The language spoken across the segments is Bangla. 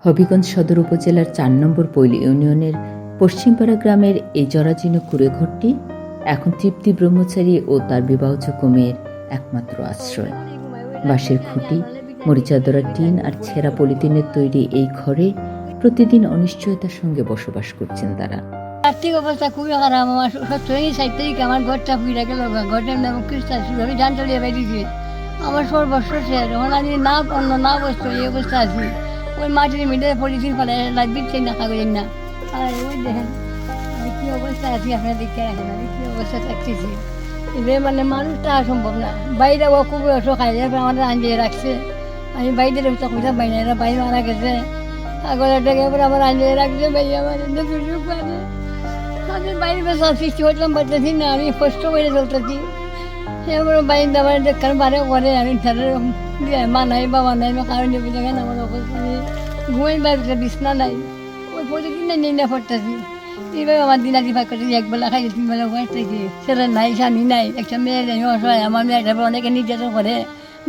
হবিগঞ্জ সদর উপজেলার ৪ নম্বর পৈল ইউনিয়নের পশ্চিমপাড়া গ্রামের এই জরাজীর্ণ কুঁড়েঘরটি এখন তৃপ্তি ব্রহ্মচারী ও তার বিবাহযোগ্য মেয়ের একমাত্র আশ্রয়। বাঁশের খুঁটি, মরিচাদরা টিন আর ছেঁড়া পলিথিনের তৈরি এই ঘরে প্রতিদিন অনিশ্চয়তার সঙ্গে বসবাস করছেন তারা। আর্থিক অবস্থা খুবই খারাপ। আমার ৭ তারিখ আমার ঘরটা পুড়ে গেল। ঘরটার নাম খ্রিস্টান ছিল, আমি ধান চলিয়ে বেরিয়েছি। আমার সর্বস্ব শেষ। এখন আমি না অন্য না বসতো, এই অবস্থা আছি। ওই মাটির মিডে পলিথিন ফেলে লাগবে সেই না কাগজের না। আর ওই দেখেন আমি কী অবস্থা আছি, আপনার দেখতে রাখেন আমি কী অবস্থা থাকতেছি। এবার মানে মানুষটা অসম্ভব না। বাইরে ও খুবই অসহায়, এরপর আমাদের আঞ্জিয়ে রাখছে। আমি বাইরে কোথাও বাইরে এরা বাইরে মারা গেছে। আগলে ডেকে এবার আমার আঞ্জিয়ে রাখছে, বাইরে আমার সুযোগ পারে। আমি বাইরে বেশ সৃষ্টি করলাম পারতেছি না, আমি কষ্ট করে চলতেছি। এবার বাইরে আমার দেখার বারে করে আমি তাদের মা নাই বাবা নাই, বা কারণ দেখেন আমার অবস্থা নেই। ঘুমাই বাড়িতে বিছনা নাই, ওই প্রতিদিন নিয়ে না পড়তেছি। এইভাবে আমার দিন আদি ভাগ করতেছি, একবেলা খাই 3 বেলা ঘুমাইতেছি। ছেলে নাই, স্বামী নাই, একটা মেয়ে নেই, অসহায়। আমার মেয়েটা অনেকে নির্যাতন করে,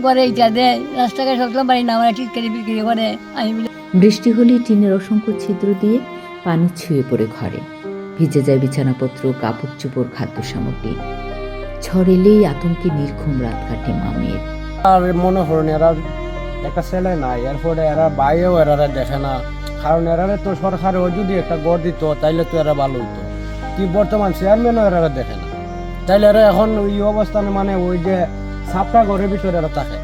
ঘরে ইটা দেয়, রাস্তাঘাট চলতে পারি না, আমার টিটকারি বিক্রি করে। আমি বৃষ্টি হলেই টিনের অসংখ্য ছিদ্র দিয়ে পানি ছুঁয়ে পড়ে ঘরে, ভিজে যায় বিছানাপত্র, কাপড় চোপড়, খাদ্য সামগ্রী। ঝড় এলেই আতঙ্কে নির্ঘুম রাত কাটে মামের। আর মনে করেন এরা একটা ছেলে নাই, এরপরে এরা বাইরেও এরা দেখে না। কারণ এরারে তো সরকারও যদি একটা গড় দিত তাইলে তো এরা ভালো হইতো, কি বর্তমান চেয়ারম্যানও এরা দেখে না। তাইলে এরা এখন ওই অবস্থানে মানে ওই যে সাপটা ঘরের ভিতরে এরা থাকে,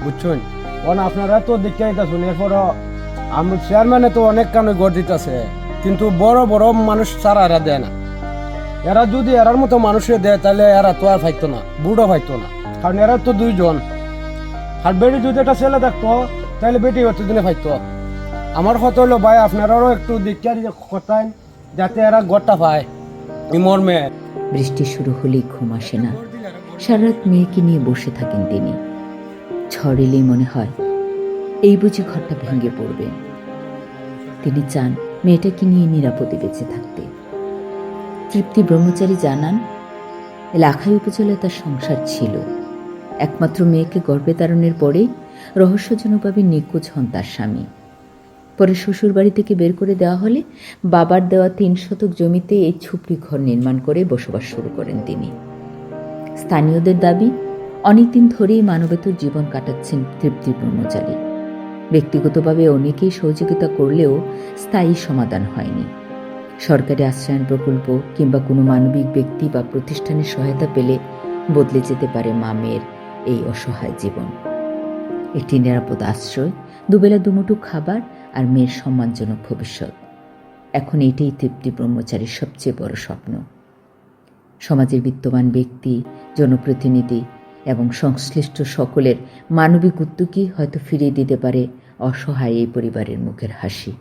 বুঝছেন? কারণ আপনারা তো দেখতে আইতাছেন, এরপরও আমরা চেয়ারম্যানে তো অনেক কারণে গড় দিতেছে, কিন্তু বড় বড় মানুষ ছাড়া এরা দেয় না। এরা যদি এরার মতো মানুষে দেয় তাহলে এরা তো আর ফাইতো না, বুড়ো ফাইতো না। কারণ এরা তো 2 জন, আর বেটি যদি একটা ছেলে থাকতো তাহলে বেটি হচ্ছে দিনে ফাইতো। আমার কথা হলো ভাই, আপনারাও একটু দেখতে কথান যাতে এরা গড়টা পায় এই মর্মে। বৃষ্টি শুরু হলেই ঘুম আসে না, সারারাত মেয়েকে নিয়ে বসে থাকেন তিনি। ঝড় এলেই মনে হয় এই বুঝি ঘরটা ভেঙে পড়বে। তিনি চান মেয়েটাকে নিয়ে নিরাপদে বেঁচে থাকতে। তৃপ্তি ব্রহ্মচারী জানান, লাখাই উপজেলায় তার সংসার ছিল। একমাত্র মেয়েকে গর্ভে ধারণের পরেই রহস্যজনকভাবে নিখোঁজ হন তার স্বামী। পরে শ্বশুর বাড়ি থেকে বের করে দেওয়া হলে বাবার দেওয়া 3 শতক জমিতে এই ঝুপড়ি ঘর নির্মাণ করে বসবাস শুরু করেন তিনি। স্থানীয়দের দাবি, অনেকদিন ধরেই মানবেতর জীবন কাটাচ্ছেন তৃপ্তি ব্রহ্মচারী। ব্যক্তিগতভাবে অনেকেই সহযোগিতা করলেও স্থায়ী সমাধান হয়নি। সরকারি আশ্রয়ণ প্রকল্প কিংবা কোনো মানবিক ব্যক্তি বা প্রতিষ্ঠানের সহায়তা পেলে বদলে যেতে পারে মা মেয়ের এই অসহায় জীবন। একটি নিরাপদ আশ্রয়, দুবেলা দুমুঠো খাবার আর মেয়ের সম্মানজনক ভবিষ্যৎ, এখন এটাই তৃপ্তি ব্রহ্মচারীর সবচেয়ে বড় স্বপ্ন। সমাজের বিত্তবান ব্যক্তি, জনপ্রতিনিধি এবং সংশ্লিষ্ট সকলের মানবিক উদ্যোগই হয়তো ফিরিয়ে দিতে পারে অসহায় এই পরিবারের মুখের হাসি।